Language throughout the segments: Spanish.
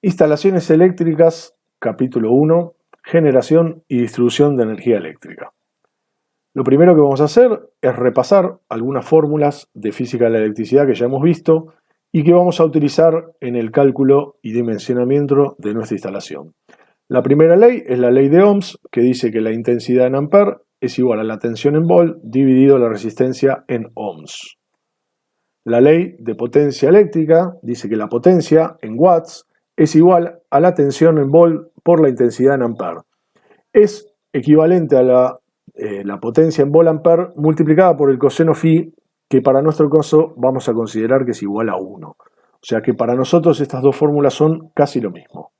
Instalaciones eléctricas, capítulo 1, generación y distribución de energía eléctrica. Lo primero que vamos a hacer es repasar algunas fórmulas de física de la electricidad que ya hemos visto y que vamos a utilizar en el cálculo y dimensionamiento de nuestra instalación. La primera ley es la ley de Ohms, que dice que la intensidad en ampere es igual a la tensión en volt dividido la resistencia en ohms. La ley de potencia eléctrica dice que la potencia en watts es igual a la tensión en volt por la intensidad en ampere. Es equivalente a la potencia en volt ampere multiplicada por el coseno phi, que para nuestro caso vamos a considerar que es igual a 1. O sea que para nosotros estas dos fórmulas son casi lo mismo.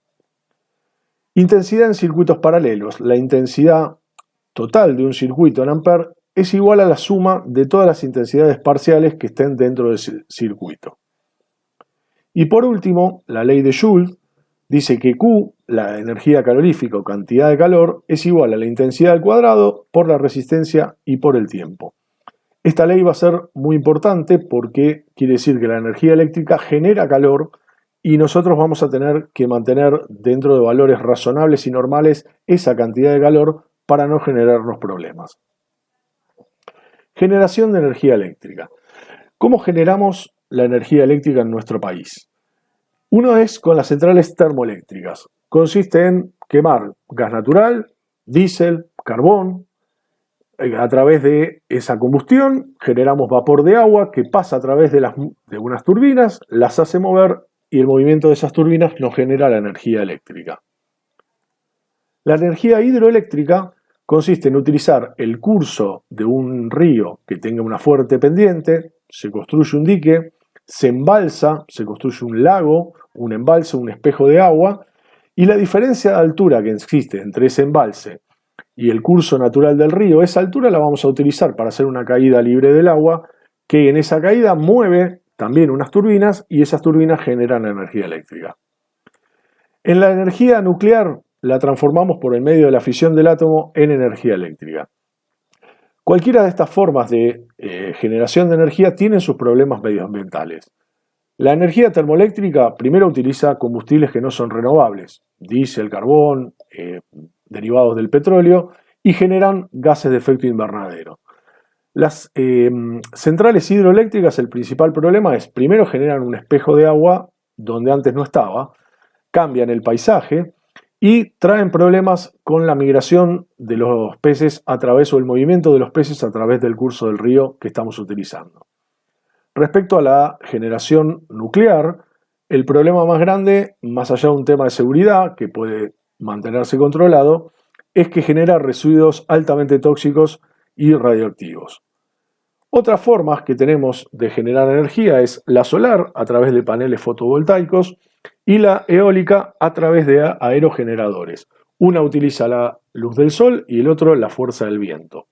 Intensidad en circuitos paralelos. La intensidad total de un circuito en ampere es igual a la suma de todas las intensidades parciales que estén dentro del circuito. Y por último, la ley de Joule dice que Q, la energía calorífica o cantidad de calor, es igual a la intensidad al cuadrado por la resistencia y por el tiempo. Esta ley va a ser muy importante porque quiere decir que la energía eléctrica genera calor y nosotros vamos a tener que mantener dentro de valores razonables y normales esa cantidad de calor para no generarnos problemas. Generación de energía eléctrica. ¿Cómo generamos la energía eléctrica en nuestro país? Uno es con las centrales termoeléctricas. Consiste en quemar gas natural, diésel, carbón. A través de esa combustión generamos vapor de agua que pasa a través de unas turbinas, las hace mover y el movimiento de esas turbinas nos genera la energía eléctrica. La energía hidroeléctrica consiste en utilizar el curso de un río que tenga una fuerte pendiente, se construye un dique, se embalsa, se construye un lago, un embalse, un espejo de agua, y la diferencia de altura que existe entre ese embalse y el curso natural del río, esa altura la vamos a utilizar para hacer una caída libre del agua, que en esa caída mueve también unas turbinas y esas turbinas generan energía eléctrica. En la energía nuclear la transformamos por el medio de la fisión del átomo en energía eléctrica. Cualquiera de estas formas de generación de energía tienen sus problemas medioambientales. La energía termoeléctrica primero utiliza combustibles que no son renovables, diésel, carbón, derivados del petróleo, y generan gases de efecto invernadero. Las centrales hidroeléctricas, el principal problema es, primero generan un espejo de agua donde antes no estaba, cambian el paisaje y traen problemas con la migración de los peces a través, o el movimiento de los peces a través del curso del río que estamos utilizando. Respecto a la generación nuclear, el problema más grande, más allá de un tema de seguridad que puede mantenerse controlado, es que genera residuos altamente tóxicos y radioactivos. Otras formas que tenemos de generar energía es la solar a través de paneles fotovoltaicos y la eólica a través de aerogeneradores. Una utiliza la luz del sol y el otro la fuerza del viento.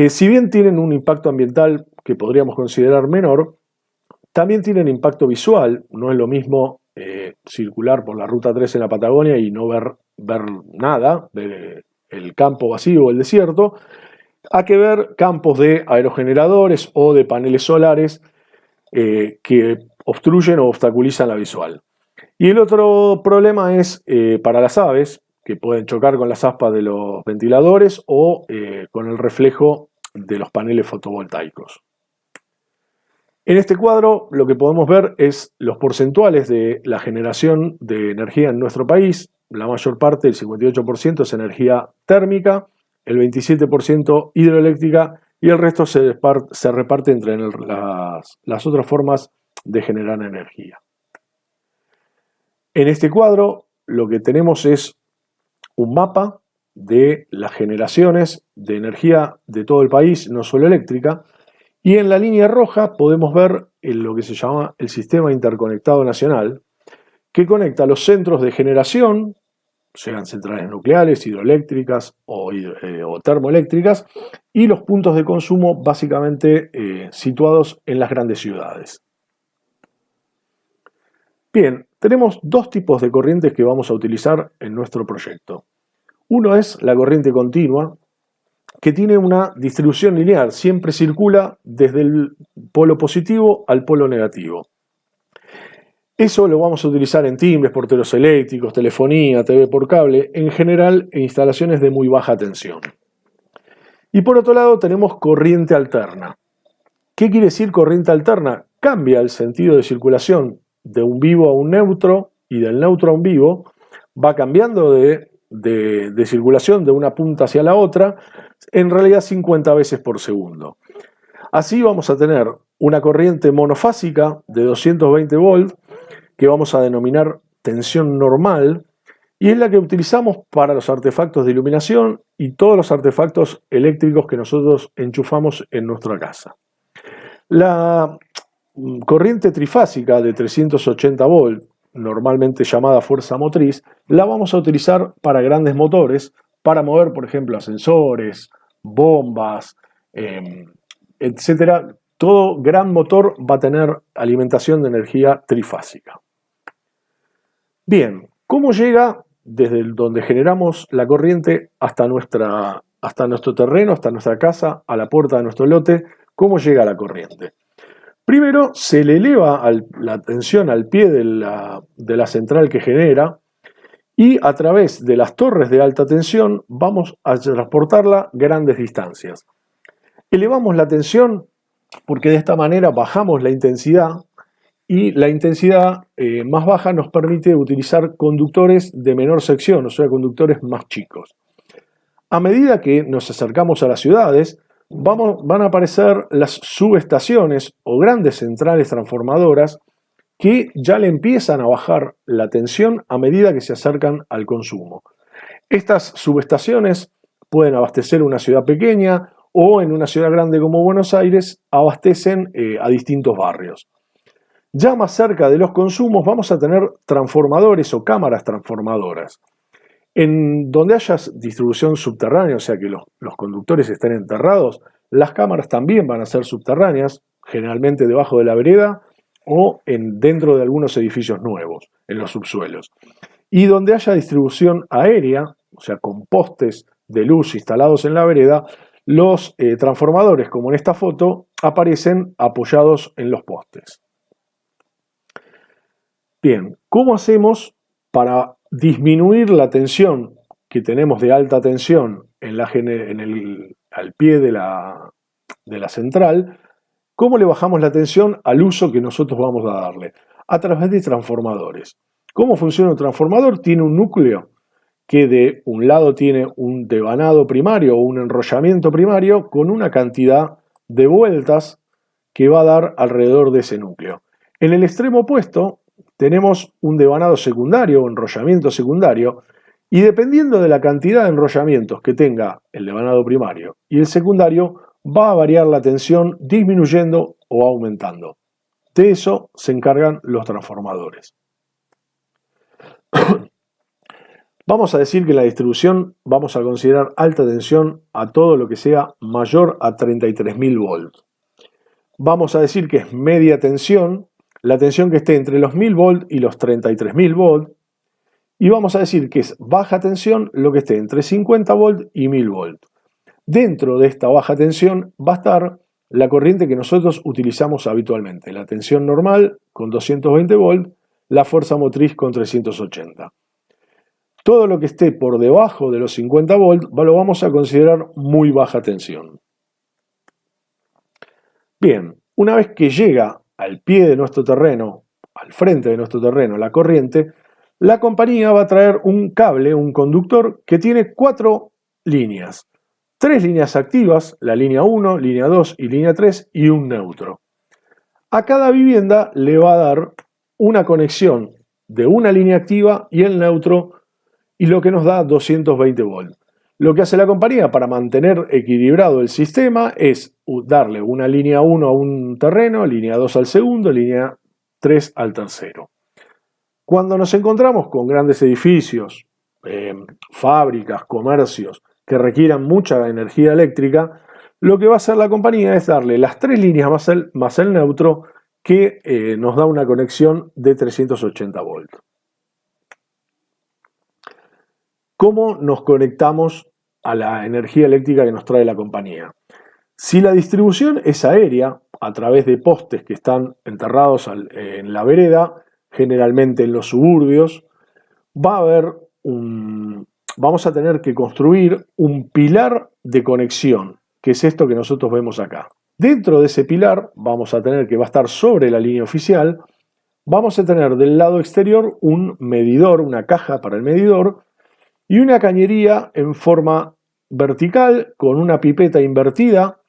Si bien tienen un impacto ambiental que podríamos considerar menor, también tienen impacto visual. No es lo mismo circular por la Ruta 3 en la Patagonia y no ver nada, ver el campo vacío o el desierto, a que ver campos de aerogeneradores o de paneles solares que obstruyen o obstaculizan la visual. Y el otro problema es para las aves, que pueden chocar con las aspas de los ventiladores o con el reflejo de los paneles fotovoltaicos. En este cuadro lo que podemos ver es los porcentuales de la generación de energía en nuestro país. La mayor parte, el 58%, es energía térmica, el 27% hidroeléctrica y el resto se reparte entre las otras formas de generar energía. En este cuadro lo que tenemos es un mapa de las generaciones de energía de todo el país, no solo eléctrica, y en la línea roja podemos ver lo que se llama el Sistema Interconectado Nacional, que conecta los centros de generación, sean centrales nucleares, hidroeléctricas o termoeléctricas, y los puntos de consumo básicamente situados en las grandes ciudades. Bien, tenemos dos tipos de corrientes que vamos a utilizar en nuestro proyecto. Uno es la corriente continua, que tiene una distribución lineal, siempre circula desde el polo positivo al polo negativo. Eso lo vamos a utilizar en timbres, porteros eléctricos, telefonía, TV por cable, en general en instalaciones de muy baja tensión. Y por otro lado tenemos corriente alterna. ¿Qué quiere decir corriente alterna? Cambia el sentido de circulación de un vivo a un neutro y del neutro a un vivo, va cambiando de circulación de una punta hacia la otra, en realidad 50 veces por segundo. Así vamos a tener una corriente monofásica de 220 volts, que vamos a denominar tensión normal, y es la que utilizamos para los artefactos de iluminación y todos los artefactos eléctricos que nosotros enchufamos en nuestra casa. La corriente trifásica de 380 volts, normalmente llamada fuerza motriz, la vamos a utilizar para grandes motores, para mover, por ejemplo, ascensores, bombas, etcétera. Todo gran motor va a tener alimentación de energía trifásica. Bien, ¿cómo llega desde donde generamos la corriente hasta nuestro terreno, hasta nuestra casa, a la puerta de nuestro lote? ¿Cómo llega la corriente? Primero se le eleva la tensión al pie de la central que genera y a través de las torres de alta tensión vamos a transportarla grandes distancias. Elevamos la tensión porque de esta manera bajamos la intensidad y la intensidad más baja nos permite utilizar conductores de menor sección, o sea, conductores más chicos. A medida que nos acercamos a las ciudades, van a aparecer las subestaciones o grandes centrales transformadoras que ya le empiezan a bajar la tensión a medida que se acercan al consumo. Estas subestaciones pueden abastecer una ciudad pequeña o en una ciudad grande como Buenos Aires abastecen a distintos barrios. Ya más cerca de los consumos vamos a tener transformadores o cámaras transformadoras. En donde haya distribución subterránea, o sea que los conductores estén enterrados, las cámaras también van a ser subterráneas, generalmente debajo de la vereda o dentro de algunos edificios nuevos, en los subsuelos. Y donde haya distribución aérea, o sea, con postes de luz instalados en la vereda, los transformadores, como en esta foto, aparecen apoyados en los postes. Bien, ¿cómo hacemos para disminuir la tensión que tenemos de alta tensión al pie de la central? ¿Cómo le bajamos la tensión al uso que nosotros vamos a darle? A través de transformadores. ¿Cómo funciona un transformador? Tiene un núcleo que de un lado tiene un devanado primario o un enrollamiento primario con una cantidad de vueltas que va a dar alrededor de ese núcleo. En el extremo opuesto tenemos un devanado secundario o enrollamiento secundario y dependiendo de la cantidad de enrollamientos que tenga el devanado primario y el secundario va a variar la tensión disminuyendo o aumentando. De eso se encargan los transformadores. Vamos a decir que en la distribución vamos a considerar alta tensión a todo lo que sea mayor a 33.000 volts. Vamos a decir que es media tensión la tensión que esté entre los 1000 volts y los 33.000 volts. Y vamos a decir que es baja tensión lo que esté entre 50 volts y 1000 volts. Dentro de esta baja tensión va a estar la corriente que nosotros utilizamos habitualmente. La tensión normal con 220 volts, la fuerza motriz con 380. Todo lo que esté por debajo de los 50 volts lo vamos a considerar muy baja tensión. Bien, una vez que llega al pie de nuestro terreno, al frente de nuestro terreno, la corriente, la compañía va a traer un cable, un conductor que tiene 4 líneas. 3 líneas activas, la línea 1, línea 2 y línea 3 y un neutro. A cada vivienda le va a dar una conexión de una línea activa y el neutro y lo que nos da 220 volts. Lo que hace la compañía para mantener equilibrado el sistema es darle una línea 1 a un terreno, línea 2 al segundo, línea 3 al tercero. Cuando nos encontramos con grandes edificios, fábricas, comercios que requieran mucha energía eléctrica, lo que va a hacer la compañía es darle las 3 líneas más el neutro que nos da una conexión de 380 volts. ¿Cómo nos conectamos a la energía eléctrica que nos trae la compañía? Si la distribución es aérea, a través de postes que están enterrados en la vereda, generalmente en los suburbios, vamos a tener que construir un pilar de conexión, que es esto que nosotros vemos acá. Dentro de ese pilar vamos a tener, que va a estar sobre la línea oficial, vamos a tener del lado exterior un medidor, una caja para el medidor, y una cañería en forma vertical con una pipeta invertida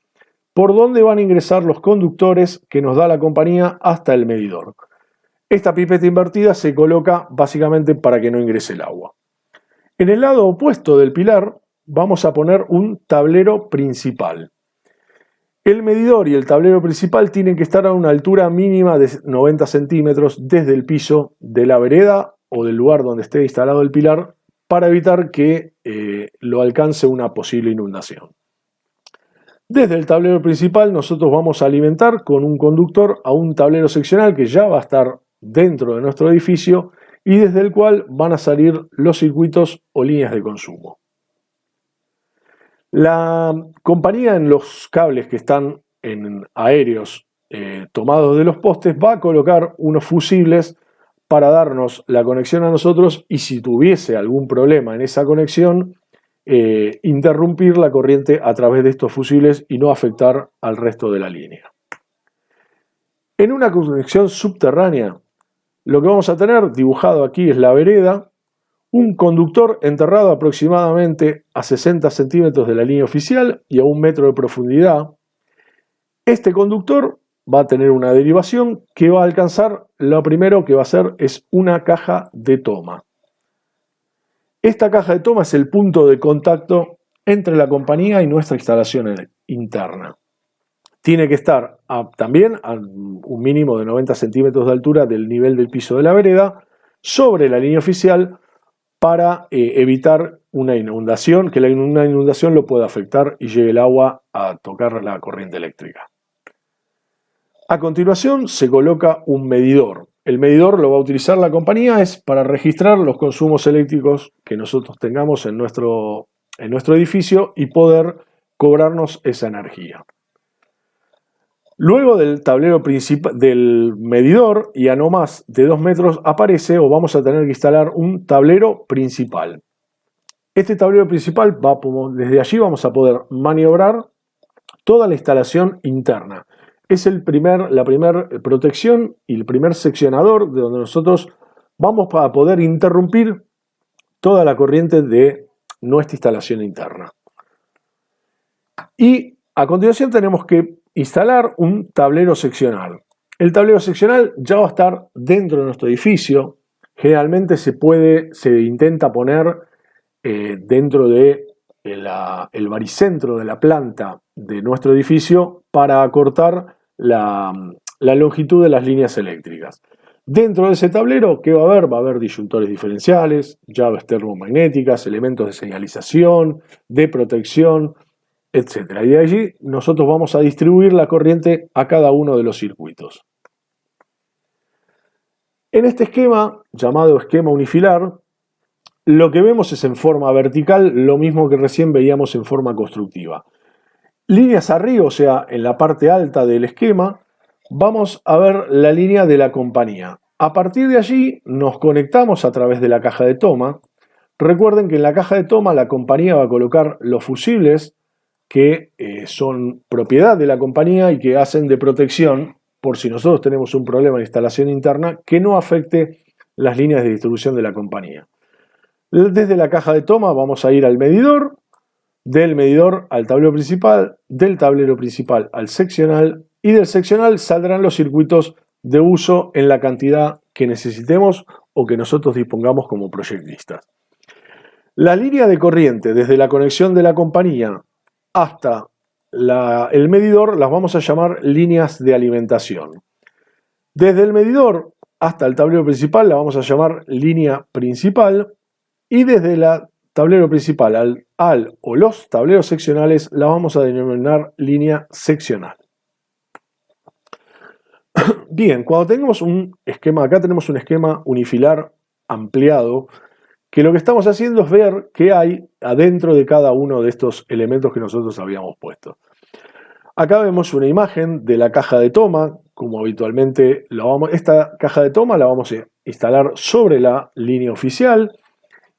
por donde van a ingresar los conductores que nos da la compañía hasta el medidor. Esta pipeta invertida se coloca básicamente para que no ingrese el agua. En el lado opuesto del pilar vamos a poner un tablero principal. El medidor y el tablero principal tienen que estar a una altura mínima de 90 centímetros desde el piso de la vereda o del lugar donde esté instalado el pilar para evitar que lo alcance una posible inundación. Desde el tablero principal nosotros vamos a alimentar con un conductor a un tablero seccional que ya va a estar dentro de nuestro edificio y desde el cual van a salir los circuitos o líneas de consumo. La compañía en los cables que están en aéreos tomados de los postes va a colocar unos fusibles para darnos la conexión a nosotros y si tuviese algún problema en esa conexión, interrumpir la corriente a través de estos fusibles y no afectar al resto de la línea. En una conexión subterránea, lo que vamos a tener dibujado aquí es la vereda, un conductor enterrado aproximadamente a 60 centímetros de la línea oficial y a 1 metro de profundidad. Este conductor va a tener una derivación que va a alcanzar, lo primero que va a hacer es una caja de toma. Esta caja de toma es el punto de contacto entre la compañía y nuestra instalación interna. Tiene que estar también a un mínimo de 90 centímetros de altura del nivel del piso de la vereda, sobre la línea oficial, para evitar una inundación, que una inundación lo pueda afectar y llegue el agua a tocar la corriente eléctrica. A continuación se coloca un medidor. El medidor lo va a utilizar la compañía para registrar los consumos eléctricos que nosotros tengamos en nuestro edificio y poder cobrarnos esa energía. Luego del tablero principal del medidor y a no más de 2 metros aparece o vamos a tener que instalar un tablero principal. Este tablero principal, desde allí vamos a poder maniobrar toda la instalación interna. Es la primera protección y el primer seccionador de donde nosotros vamos a poder interrumpir toda la corriente de nuestra instalación interna. Y a continuación tenemos que instalar un tablero seccional. El tablero seccional ya va a estar dentro de nuestro edificio. Generalmente se intenta poner dentro de el baricentro de la planta de nuestro edificio para acortar la longitud de las líneas eléctricas. Dentro de ese tablero, ¿qué va a haber? Va a haber disyuntores diferenciales, llaves termomagnéticas, elementos de señalización, de protección, etc. Y de allí nosotros vamos a distribuir la corriente a cada uno de los circuitos. En este esquema, llamado esquema unifilar, lo que vemos es en forma vertical lo mismo que recién veíamos en forma constructiva. Líneas arriba, o sea, en la parte alta del esquema, vamos a ver la línea de la compañía. A partir de allí nos conectamos a través de la caja de toma. Recuerden que en la caja de toma la compañía va a colocar los fusibles que son propiedad de la compañía y que hacen de protección por si nosotros tenemos un problema de instalación interna que no afecte las líneas de distribución de la compañía. Desde la caja de toma vamos a ir al medidor, del medidor al tablero principal, del tablero principal al seccional y del seccional saldrán los circuitos de uso en la cantidad que necesitemos o que nosotros dispongamos como proyectistas. La línea de corriente desde la conexión de la compañía hasta el medidor las vamos a llamar líneas de alimentación. Desde el medidor hasta el tablero principal la vamos a llamar línea principal y desde el tablero principal o los tableros seccionales la vamos a denominar línea seccional. Bien, cuando tenemos un esquema, acá tenemos un esquema unifilar ampliado, que lo que estamos haciendo es ver qué hay adentro de cada uno de estos elementos que nosotros habíamos puesto. Acá vemos una imagen de la caja de toma, como habitualmente esta caja de toma la vamos instalar sobre la línea oficial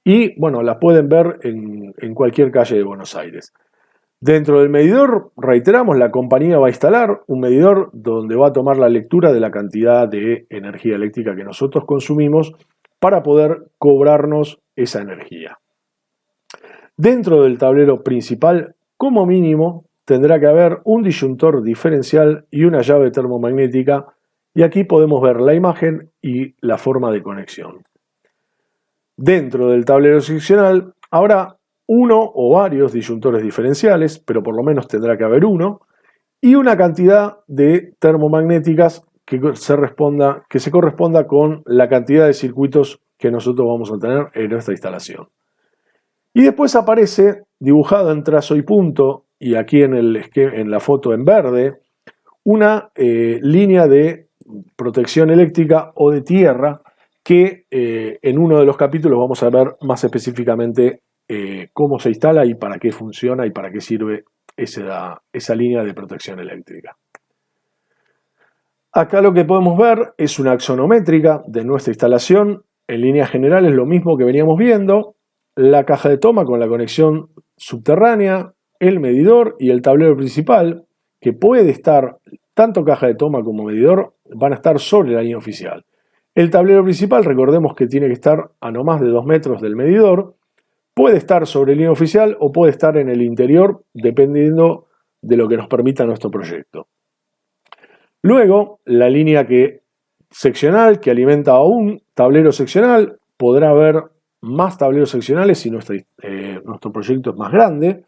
y, bueno, la pueden ver en cualquier calle de Buenos Aires. Dentro del medidor, reiteramos, la compañía va a instalar un medidor donde va a tomar la lectura de la cantidad de energía eléctrica que nosotros consumimos para poder cobrarnos esa energía. Dentro del tablero principal, como mínimo, tendrá que haber un disyuntor diferencial y una llave termomagnética, y aquí podemos ver la imagen y la forma de conexión. Dentro del tablero seccional habrá uno o varios disyuntores diferenciales, pero por lo menos tendrá que haber uno, y una cantidad de termomagnéticas que se corresponda con la cantidad de circuitos que nosotros vamos a tener en nuestra instalación. Y después aparece dibujado en trazo y punto, y aquí en la foto en verde, una línea de protección eléctrica o de tierra que en uno de los capítulos vamos a ver más específicamente cómo se instala y para qué funciona y para qué sirve esa línea de protección eléctrica. Acá lo que podemos ver es una axonométrica de nuestra instalación. En líneas generales lo mismo que veníamos viendo, la caja de toma con la conexión subterránea, el medidor y el tablero principal, que puede estar, tanto caja de toma como medidor, van a estar sobre la línea oficial. El tablero principal, recordemos que tiene que estar a no más de 2 metros del medidor, puede estar sobre la línea oficial o puede estar en el interior, dependiendo de lo que nos permita nuestro proyecto. Luego, la línea seccional que alimenta a un tablero seccional, podrá haber más tableros seccionales si nuestro proyecto es más grande.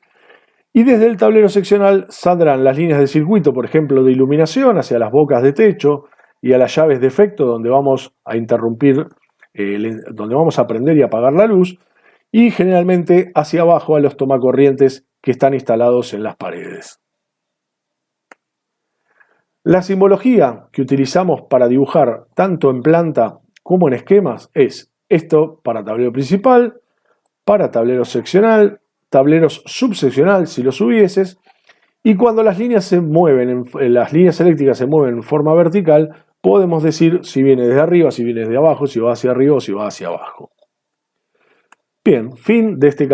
Y desde el tablero seccional saldrán las líneas de circuito, por ejemplo, de iluminación hacia las bocas de techo y a las llaves de efecto donde vamos a interrumpir, donde vamos a prender y apagar la luz, y generalmente hacia abajo a los tomacorrientes que están instalados en las paredes. La simbología que utilizamos para dibujar tanto en planta como en esquemas es esto para tablero principal, para tablero seccional, tableros subseccional si los hubieses, y cuando las líneas las líneas eléctricas se mueven en forma vertical, podemos decir si viene desde arriba, si viene desde abajo, si va hacia arriba o si va hacia abajo. Bien, fin de este